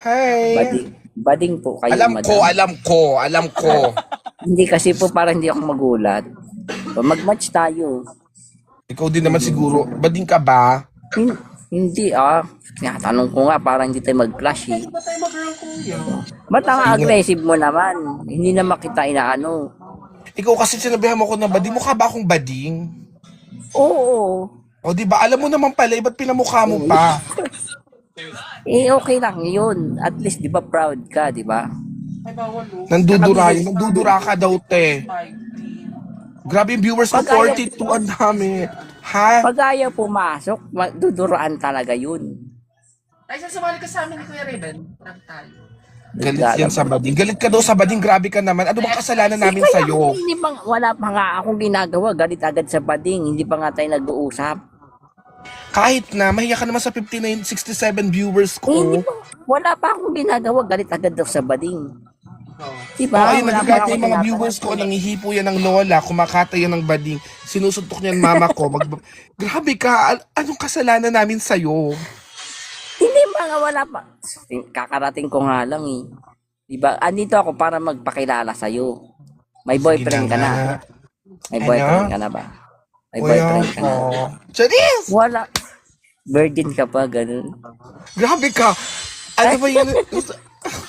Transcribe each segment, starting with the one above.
Hi! Bading po kayo, Alam ko, madam. alam ko, alam ko. Hindi kasi po parang hindi ako magulat. So, mag-match tayo. Ikaw din naman siguro. Bading ka ba? Hindi tinatanong ko nga parang hindi tayo mag-clash eh. Pwede ba tayo mag-girl kuya? Ba't ang Sige. aggressive mo naman? Hindi na makita inaano. Ikaw kasi sinabihan mo ko na bading. Mukha ba akong bading? Oo. O di ba? Alam mo naman pala, ba't pinamukha mo pa? Okay lang yun. At least, di ba, proud ka, di ba? Ay, bawal o. Nandudura ka daw, te. Grabe yung viewers ko, Pag 42 ang dami. Ha? Pag ayaw pumasok, duduraan talaga yun. Ay, sasumali ka sa amin ni Kuya Raven. Tag tayo. Galit yan sa bading. Galit ka daw sa bading, grabe ka naman. Ano bang kasalanan namin Kaya sa'yo? hindi pa, wala pa nga akong ginagawa. Galit agad sa bading. Hindi pa nga tayo nag-uusap. Kahit na, mahiya ka naman sa 59, 67 viewers Hindi ko. pa, wala pa akong ginagawa. Galit agad daw sa bading. Diba? Oh, ayun, Wala pa nagkakata akong yung mga ginagawa. viewers ko, nangihipo yan ng lola, kumakata yan ng bading, sinusuntok niyan mama ko. Grabe ka, anong kasalanan namin sa'yo? Hindi mga wala pa. Kakarating ko nga lang eh. Diba? Andito ako para magpakilala sa'yo. May boyfriend ka na. May boyfriend ka na ba? May boyfriend ka na. Charis! Wala. Virgin ka pa, ganun. Grabe ka! Ano ba yun?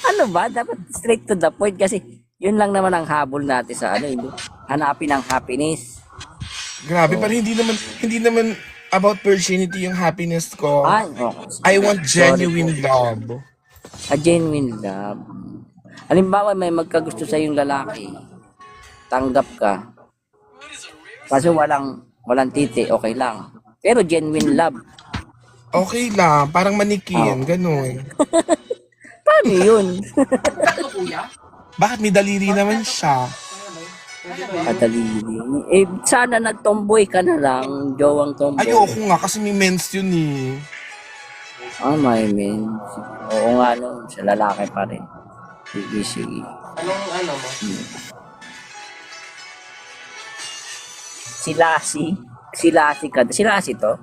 Ano ba? Dapat straight to the point kasi yun lang naman ang habol natin sa ano, hindi. Hanapin ang happiness. Grabe, parang hindi naman about virginity yung happiness ko. Ay, I want genuine love. a genuine love. Halimbawa, may magkagusto sa yung lalaki. Tanggap ka. Kaso walang titi, okay lang. Pero genuine love. Okay lang, parang manikin, ganun. Paano yun? Ano kuya? Bakit may daliri naman siya? Kadalili. Eh, sana nag-tomboy ka na lang. Jowang tomboy. Ayoko nga kasi may mens yun eh. My man. Oo nga no, sa lalaki pa rin. Sige. Anong ano mo? Si Lassie ka. Si Lassie to?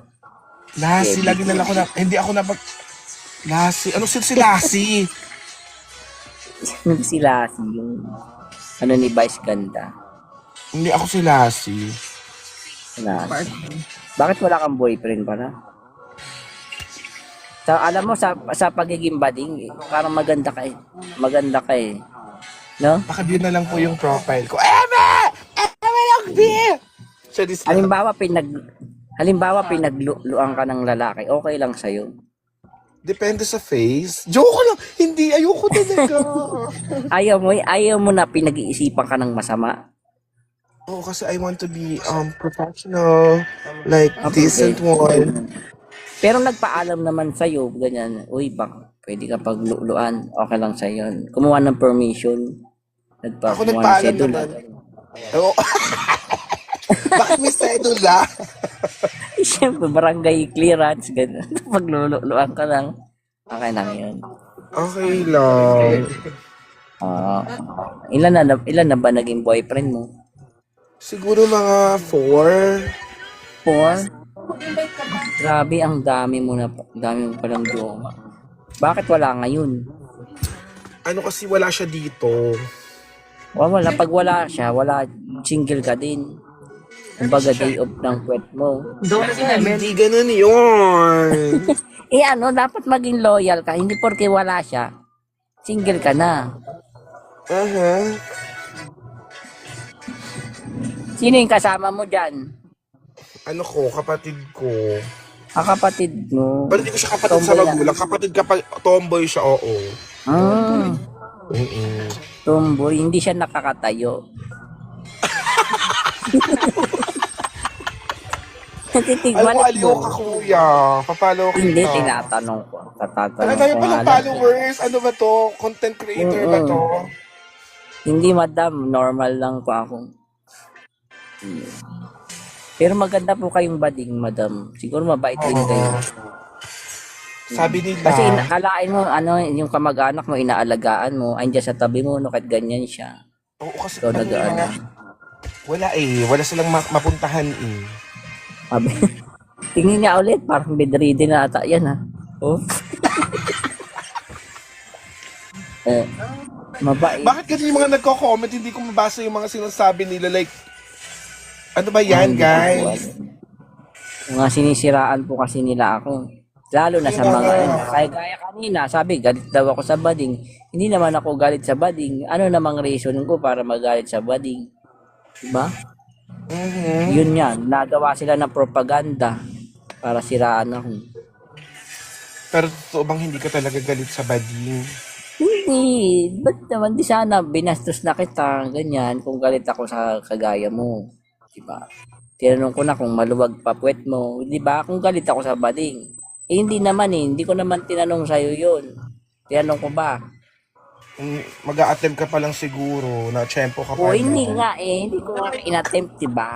Lassie, lagi na lang ako na, hindi ako Lassie, ano si Lassie? Si Lassie, yung ano ni Vice Ganda. Hindi ako si Lassie. Si Lassie. Bakit wala kang boyfriend pala? Alam mo, sa pagiging bading, parang maganda ka eh. Maganda ka eh. No? Baka yun na lang po yung profile ko. Eme! Eme yung B! Charis lang. Halimbawa, pinagluan ka ng lalaki, okay lang sa'yo. Depende sa face. Joke ko lang. Hindi, ayoko talaga. Ayaw mo na pinag-iisipan ka ng masama. Oo, kasi I want to be professional, like decent one. Pero nagpaalam naman sa'yo, ganyan, uy, pwede ka pagluluan, okay lang sa'yo. Kumuha ng permission. Ako Kumuha ng nagpaalam schedule. naman. Oo. Bakit may sedula? Siyempre, barangay clearance, gano'n. Pagluluan ka lang, okay lang yun. Okay lang. Ilan na ba naging boyfriend mo? Siguro mga 4. 4? Mag-invite ka ba? Grabe, ang dami mo palang jowa. Bakit wala ngayon? Ano kasi wala siya dito. Wala. Pag wala siya, single ka din. Kumbaga day off ng kwet mo. Hindi ganun yun. Dapat maging loyal ka. Hindi porke wala siya, single ka na. Aha. Sino yung kasama mo dyan? Ano ko, kapatid ko. Kapatid mo. Pero hindi ko siya kapatid sa Tomboy magulang. Kapatid tomboy siya, oo. Mm-mm. Tomboy. Hindi siya nakakatayo. Aliw ka, kuya. Papalo kita. Hindi, tinatanong ko. Ano tayo palang followers? Ano ba to? Content creator ba to? Hindi, madam. Normal lang po ako. Pero maganda po kayong bading, madam. Siguro mabait din kayo. Sabi nila. Kasi akalain mo, yung kamag-anak mo, inaalagaan mo, andyan sa tabi mo, no, kahit ganyan siya. Oo, kasi Ikaw nag-ano. wala eh. Wala silang mapuntahan eh. Sabi, tingin niya ulit, parang bedridden na ata yan ha. Oh. Mabait. Bakit kasi yung mga nagko-comment, hindi ko mabasa yung mga sinasabi nila, like, ano ba yan, Hindi ko po guys? alam. Mga sinisiraan po kasi nila ako. Lalo na sa mga ano. Kaya gaya kanina, sabi, galit daw ako sa bading. Hindi naman ako galit sa bading. Ano namang reason ko para magalit sa bading? Diba? Mhm. Yun yan. Nagawa sila ng propaganda para siraan ako. Pero totoo bang hindi ka talaga galit sa bading? Hindi. Ba't naman di sana binastos na kita, ganyan, kung galit ako sa kagaya mo. Diba? Tinanong ko na kung maluwag pa puwet mo. Diba? Kung galit ako sa bading. Eh, hindi naman eh. Hindi ko naman tinanong sa'yo yun. Tinanong ko ba? Mag-a-attempt ka pa lang siguro, na tsempo ka O, pa hindi lang. nga eh. Hindi ko nga inattempt, diba?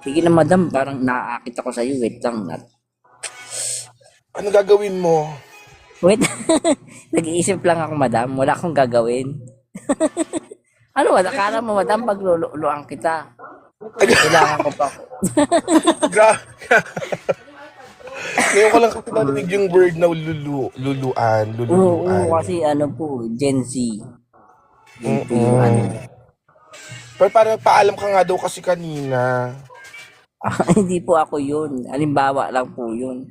Sige na, madam. Parang naaakit ako sa'yo. Wait lang. Ano gagawin mo? Wait. Nag-iisip lang ako, madam. Wala akong gagawin. Ano, akala mo, madam, pagluluan kita. Kailangan ko pa. Gra- Ngayon ko lang kasi narinig yung word na luluan. Oo, kasi ano po, Gen Z. Yun po yung ano. Pero parang paalam ka nga daw kasi kanina. Hindi po ako yun. Halimbawa lang po yun.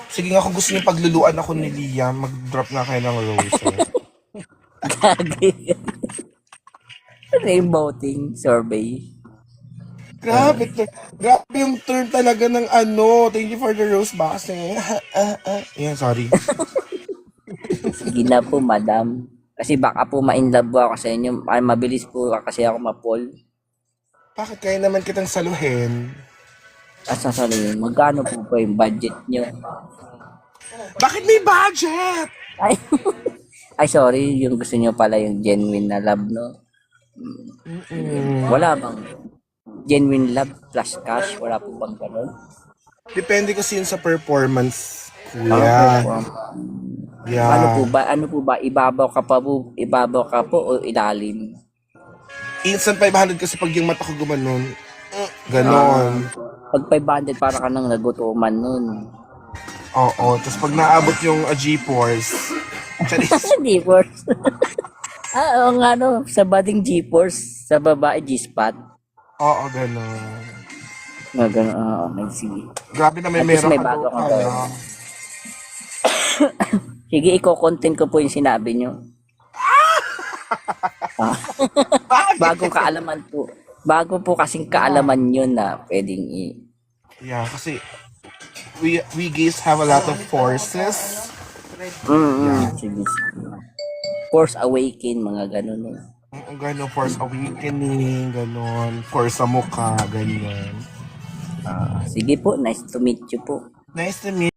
Sige nga kung gusto niyo pagluluan ako ni Liam, mag-drop nga kayo ng roses. Rainbow thing survey. Grabe, grabe yung term talaga ng ano. Thank you for the rose box. Yan, sorry. Sige na po, madam. Kasi baka po ma-inlove po ako sa inyo. Ay, mabilis po kasi ako ma-fall. Bakit kaya naman kitang saluhin? Sasabihin, magkano po ba yung budget nyo? Bakit may budget? Ay, ay sorry, yung gusto nyo pala yung genuine na love, no? Wala bang genuine love plus cash? Wala po bang ganun? Depende kasi yun sa performance, kuya. Yeah. Ano po ba? Ibabaw ka po o ilalim? Instant 500 kasi pag yung mata ko gumanon. Ganon. Pag 500 para ka nang nagutuman nun. Oo. Tapos pag naabot yung G-Force. Charis. G-Force. Oo nga no, sa bading G-Force, sa babae G-Spot. Oo, ganon. Okay, sige. Grabe na may At least meron may ka bago daw, kang ano. gawin. Sige, i-content ko po yung sinabi nyo. Bagong kaalaman po. Bago po kasing kaalaman yun na pwedeng Yeah, kasi we gays have a lot of forces. Sige. Force Awaken, mga ganun. Ganon, force awakening, ganon. Force sa mukha, ganyan. Sige po, nice to meet you po. Nice to meet